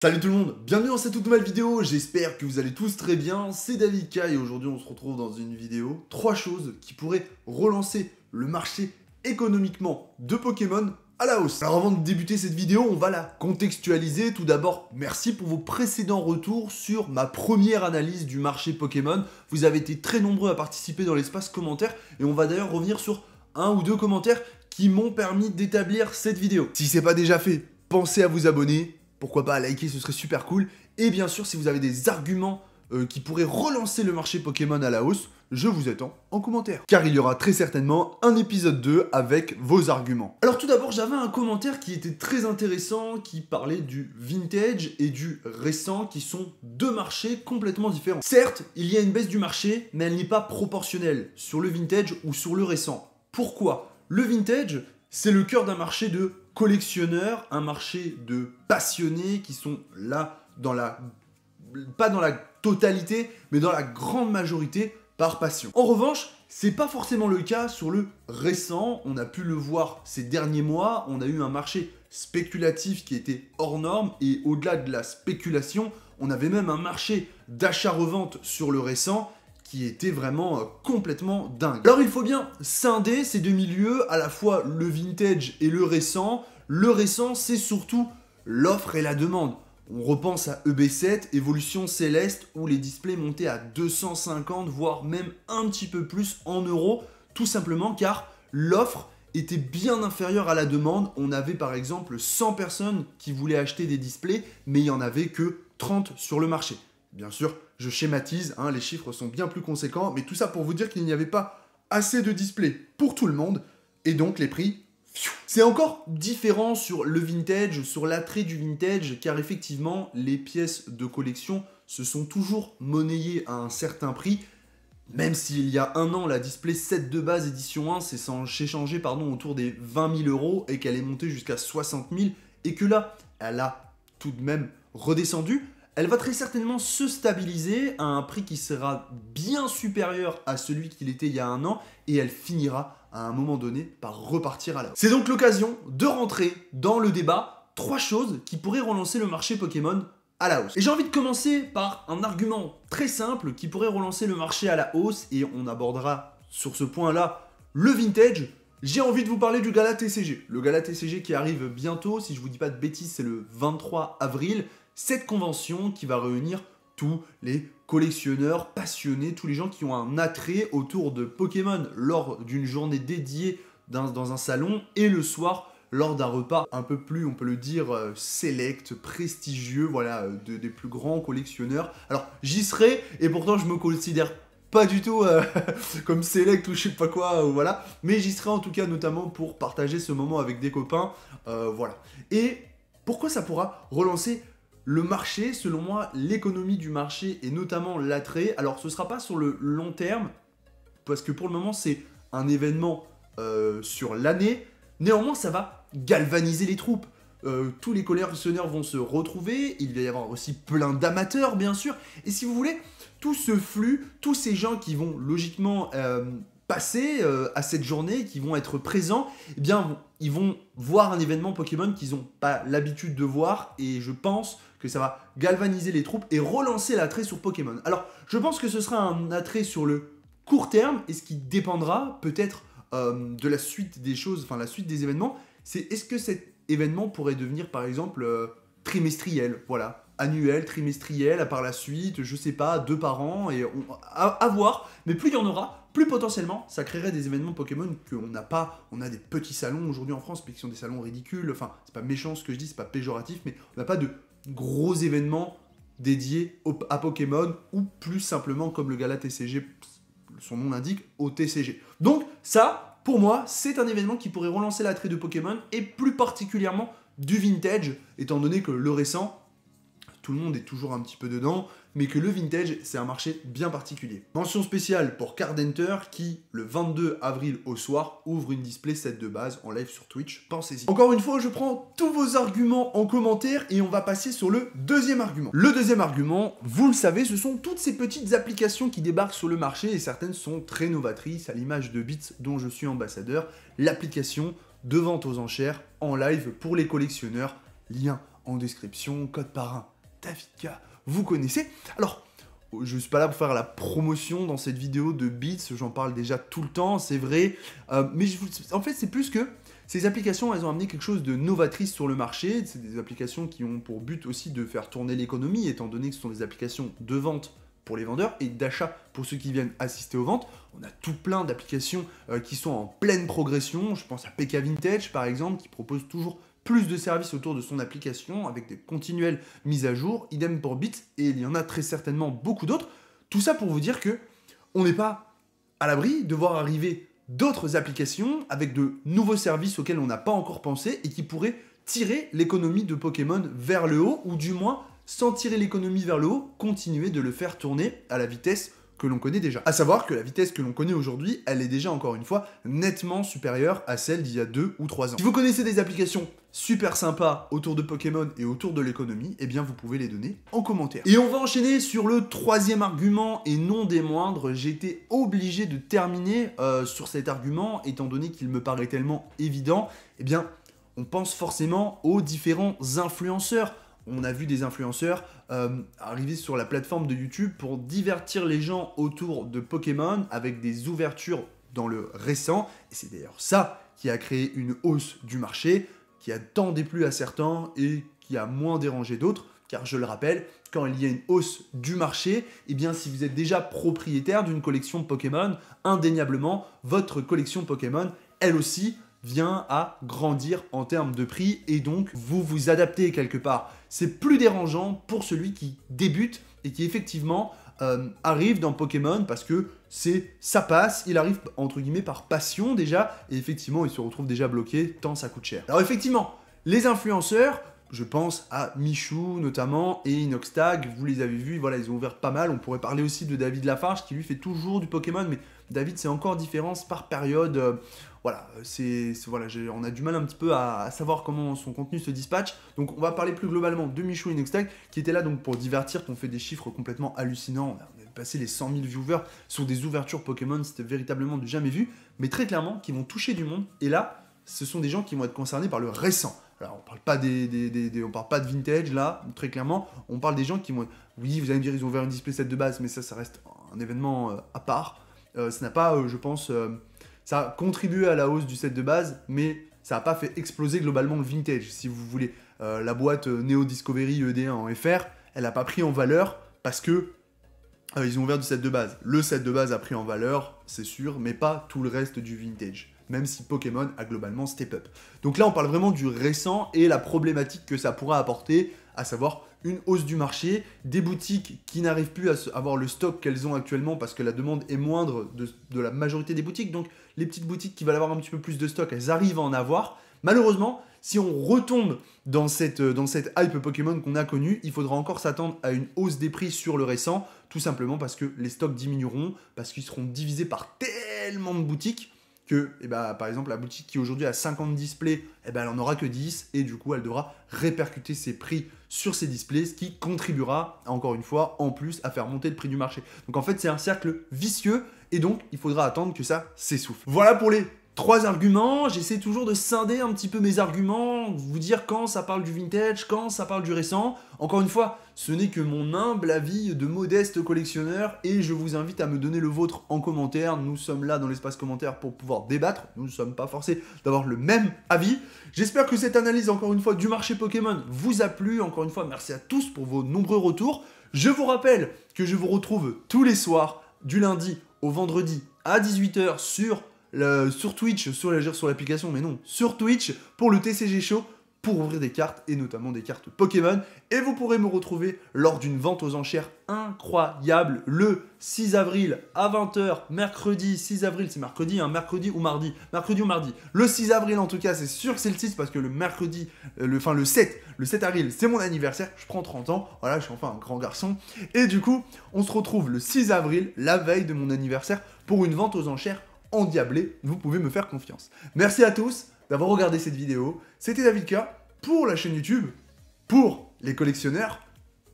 Salut tout le monde, bienvenue dans cette toute nouvelle vidéo, j'espère que vous allez tous très bien, c'est David K et aujourd'hui on se retrouve dans une vidéo 3 choses qui pourraient relancer le marché économiquement de Pokémon à la hausse. Alors avant de débuter cette vidéo, on va la contextualiser. Tout d'abord, merci pour vos précédents retours sur ma première analyse du marché Pokémon. Vous avez été très nombreux à participer dans l'espace commentaire et on va d'ailleurs revenir sur un ou deux commentaires qui m'ont permis d'établir cette vidéo. Si c'est pas déjà fait, pensez à vous abonner. Pourquoi pas à liker, ce serait super cool. Et bien sûr, si vous avez des arguments qui pourraient relancer le marché Pokémon à la hausse, je vous attends en commentaire. Car il y aura très certainement un épisode 2 avec vos arguments. Alors tout d'abord, j'avais un commentaire qui était très intéressant, qui parlait du vintage et du récent, qui sont deux marchés complètement différents. Certes, il y a une baisse du marché, mais elle n'est pas proportionnelle sur le vintage ou sur le récent. Pourquoi ? Le vintage, c'est le cœur d'un marché de collectionneurs, un marché de passionnés qui sont là pas dans la totalité, mais dans la grande majorité par passion. En revanche, c'est pas forcément le cas sur le récent. On a pu le voir ces derniers mois. On a eu un marché spéculatif qui était hors norme et au-delà de la spéculation, on avait même un marché d'achat-revente sur le récent qui était vraiment complètement dingue. Alors il faut bien scinder ces deux milieux, à la fois le vintage et le récent. Le récent, c'est surtout l'offre et la demande. On repense à EB7, Évolution Céleste, où les displays montaient à 250, voire même un petit peu plus en euros, tout simplement car l'offre était bien inférieure à la demande. On avait par exemple 100 personnes qui voulaient acheter des displays, mais il n'y en avait que 30 sur le marché. Bien sûr, je schématise, les chiffres sont bien plus conséquents, mais tout ça pour vous dire qu'il n'y avait pas assez de displays pour tout le monde, et donc les prix, c'est encore différent sur le vintage, sur l'attrait du vintage, car effectivement, les pièces de collection se sont toujours monnayées à un certain prix, même s'il y a un an, la display 7 de base édition 1 s'est échangée autour des 20 000 euros, et qu'elle est montée jusqu'à 60 000, et que là, elle a tout de même redescendu. Elle va très certainement se stabiliser à un prix qui sera bien supérieur à celui qu'il était il y a un an et elle finira à un moment donné par repartir à la hausse. C'est donc l'occasion de rentrer dans le débat 3 choses qui pourraient relancer le marché Pokémon à la hausse. Et j'ai envie de commencer par un argument très simple qui pourrait relancer le marché à la hausse et on abordera sur ce point-là le vintage. J'ai envie de vous parler du Gala TCG. Le Gala TCG qui arrive bientôt, si je vous dis pas de bêtises, c'est le 23 avril. Cette convention qui va réunir tous les collectionneurs passionnés, tous les gens qui ont un attrait autour de Pokémon lors d'une journée dédiée dans un salon et le soir lors d'un repas un peu plus, on peut le dire, select, prestigieux, voilà, des plus grands collectionneurs. Alors j'y serai et pourtant je me considère pas du tout comme select ou je sais pas quoi, voilà, mais j'y serai en tout cas notamment pour partager ce moment avec des copains, voilà. Et pourquoi ça pourra relancer le marché, selon moi, l'économie du marché et notamment l'attrait. Alors ce ne sera pas sur le long terme, parce que pour le moment c'est un événement sur l'année. Néanmoins ça va galvaniser les troupes. Tous les collectionneurs vont se retrouver, il va y avoir aussi plein d'amateurs bien sûr. Et si vous voulez, tout ce flux, tous ces gens qui vont logiquement passer à cette journée, qui vont être présents, eh bien ils vont voir un événement Pokémon qu'ils n'ont pas l'habitude de voir et je pense que ça va galvaniser les troupes et relancer l'attrait sur Pokémon. Alors, je pense que ce sera un attrait sur le court terme et ce qui dépendra peut-être de la suite des choses, enfin la suite des événements, c'est est-ce que cet événement pourrait devenir par exemple trimestriel, voilà, annuel, trimestriel, par la suite, je sais pas, 2 par an, et à voir, mais plus il y en aura, plus potentiellement ça créerait des événements Pokémon qu'on n'a pas. On a des petits salons aujourd'hui en France, mais qui sont des salons ridicules, enfin c'est pas méchant ce que je dis, c'est pas péjoratif, mais on n'a pas de gros événements dédiés à Pokémon, ou plus simplement comme le Gala TCG, son nom l'indique, au TCG. Donc ça, pour moi, c'est un événement qui pourrait relancer l'attrait de Pokémon, et plus particulièrement du vintage, étant donné que le récent, tout le monde est toujours un petit peu dedans, mais que le vintage, c'est un marché bien particulier. Mention spéciale pour Cardenter qui, le 22 avril au soir, ouvre une display set de base en live sur Twitch, pensez-y. Encore une fois, je prends tous vos arguments en commentaire et on va passer sur le deuxième argument. Le deuxième argument, vous le savez, ce sont toutes ces petites applications qui débarquent sur le marché et certaines sont très novatrices, à l'image de Bits dont je suis ambassadeur, l'application de vente aux enchères en live pour les collectionneurs, lien en description, code parrain Davidka, vous connaissez. Alors, je ne suis pas là pour faire la promotion dans cette vidéo de Bits, j'en parle déjà tout le temps, c'est vrai, mais en fait c'est plus que ces applications, elles ont amené quelque chose de novatrice sur le marché, c'est des applications qui ont pour but aussi de faire tourner l'économie, étant donné que ce sont des applications de vente pour les vendeurs et d'achat pour ceux qui viennent assister aux ventes. On a tout plein d'applications qui sont en pleine progression, je pense à PK Vintage par exemple, qui propose toujours plus de services autour de son application avec des continuelles mises à jour, idem pour Bits, et il y en a très certainement beaucoup d'autres. Tout ça pour vous dire que on n'est pas à l'abri de voir arriver d'autres applications avec de nouveaux services auxquels on n'a pas encore pensé et qui pourraient tirer l'économie de Pokémon vers le haut, ou du moins, sans tirer l'économie vers le haut, continuer de le faire tourner à la vitesse que l'on connaît déjà. A savoir que la vitesse que l'on connaît aujourd'hui, elle est déjà encore une fois nettement supérieure à celle d'il y a 2 ou 3 ans. Si vous connaissez des applications super sympas autour de Pokémon et autour de l'économie, eh bien vous pouvez les donner en commentaire. Et on va enchaîner sur le troisième argument, et non des moindres. J'ai été obligé de terminer sur cet argument, étant donné qu'il me paraît tellement évident. Eh bien, on pense forcément aux différents influenceurs. On a vu des influenceurs arriver sur la plateforme de YouTube pour divertir les gens autour de Pokémon avec des ouvertures dans le récent. Et c'est d'ailleurs ça qui a créé une hausse du marché, qui a tant déplu à certains et qui a moins dérangé d'autres. Car je le rappelle, quand il y a une hausse du marché, eh bien si vous êtes déjà propriétaire d'une collection Pokémon, indéniablement, votre collection Pokémon, elle aussi, vient à grandir en termes de prix et donc vous vous adaptez quelque part. C'est plus dérangeant pour celui qui débute et qui effectivement arrive dans Pokémon parce que ça passe, il arrive entre guillemets par passion déjà et effectivement il se retrouve déjà bloqué tant ça coûte cher. Alors effectivement, les influenceurs, je pense à Michou notamment et Inoxtag, vous les avez vus, voilà, ils ont ouvert pas mal. On pourrait parler aussi de David Lafarge qui lui fait toujours du Pokémon, mais David c'est encore différent, c'est par période. Voilà, on a du mal un petit peu à savoir comment son contenu se dispatche. Donc on va parler plus globalement de Michou et Inoxtag qui étaient là donc pour divertir, qui ont fait des chiffres complètement hallucinants. On a passé les 100 000 viewers sur des ouvertures Pokémon, c'était véritablement du jamais vu, mais très clairement qui vont toucher du monde. Et là, ce sont des gens qui vont être concernés par le récent. Alors, on parle pas on parle pas de vintage là, très clairement. On parle des gens qui vont. Oui, vous allez me dire, ils ont ouvert une display set de base, mais ça reste un événement à part. Ça n'a pas, je pense, ça a contribué à la hausse du set de base, mais ça n'a pas fait exploser globalement le vintage. Si vous voulez, la boîte Neo Discovery ED1 en FR, elle n'a pas pris en valeur parce que ils ont ouvert du set de base. Le set de base a pris en valeur, c'est sûr, mais pas tout le reste du vintage. Même si Pokémon a globalement step up. Donc là, on parle vraiment du récent et la problématique que ça pourra apporter, à savoir une hausse du marché, des boutiques qui n'arrivent plus à avoir le stock qu'elles ont actuellement parce que la demande est moindre de la majorité des boutiques. Donc les petites boutiques qui veulent avoir un petit peu plus de stock, elles arrivent à en avoir. Malheureusement, si on retombe dans cette hype Pokémon qu'on a connue, il faudra encore s'attendre à une hausse des prix sur le récent, tout simplement parce que les stocks diminueront, parce qu'ils seront divisés par tellement de boutiques que, par exemple, la boutique qui aujourd'hui a 50 displays, elle en aura que 10, et du coup, elle devra répercuter ses prix sur ces displays, ce qui contribuera, encore une fois, en plus, à faire monter le prix du marché. Donc en fait, c'est un cercle vicieux, et donc, il faudra attendre que ça s'essouffle. Voilà pour les 3 arguments. J'essaie toujours de scinder un petit peu mes arguments, vous dire quand ça parle du vintage, quand ça parle du récent. Encore une fois, ce n'est que mon humble avis de modeste collectionneur et je vous invite à me donner le vôtre en commentaire. Nous sommes là dans l'espace commentaire pour pouvoir débattre. Nous ne sommes pas forcés d'avoir le même avis. J'espère que cette analyse, encore une fois, du marché Pokémon vous a plu. Encore une fois, merci à tous pour vos nombreux retours. Je vous rappelle que je vous retrouve tous les soirs, du lundi au vendredi à 18 h sur Twitch, sur l'application, mais non, sur Twitch, pour le TCG Show, pour ouvrir des cartes, et notamment des cartes Pokémon. Et vous pourrez me retrouver lors d'une vente aux enchères incroyable, le 6 avril à 20 h, mercredi 6 avril, c'est mercredi, mercredi ou mardi. Le 6 avril en tout cas, c'est sûr que c'est le 6, parce que le mercredi, le 7 avril, c'est mon anniversaire, je prends 30 ans, voilà, je suis enfin un grand garçon. Et du coup, on se retrouve le 6 avril, la veille de mon anniversaire, pour une vente aux enchères endiablé, vous pouvez me faire confiance. Merci à tous d'avoir regardé cette vidéo. C'était Davidka pour la chaîne YouTube, pour les collectionneurs.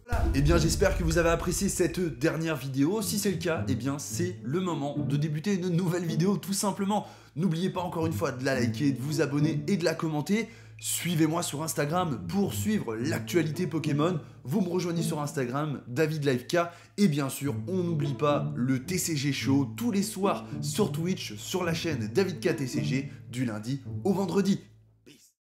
Voilà. Eh bien, j'espère que vous avez apprécié cette dernière vidéo. Si c'est le cas, eh bien, c'est le moment de débuter une nouvelle vidéo, tout simplement. N'oubliez pas encore une fois de la liker, de vous abonner et de la commenter. Suivez-moi sur Instagram pour suivre l'actualité Pokémon. Vous me rejoignez sur Instagram, DavidLiveK. Et bien sûr, on n'oublie pas le TCG Show tous les soirs sur Twitch, sur la chaîne DavidK TCG, du lundi au vendredi.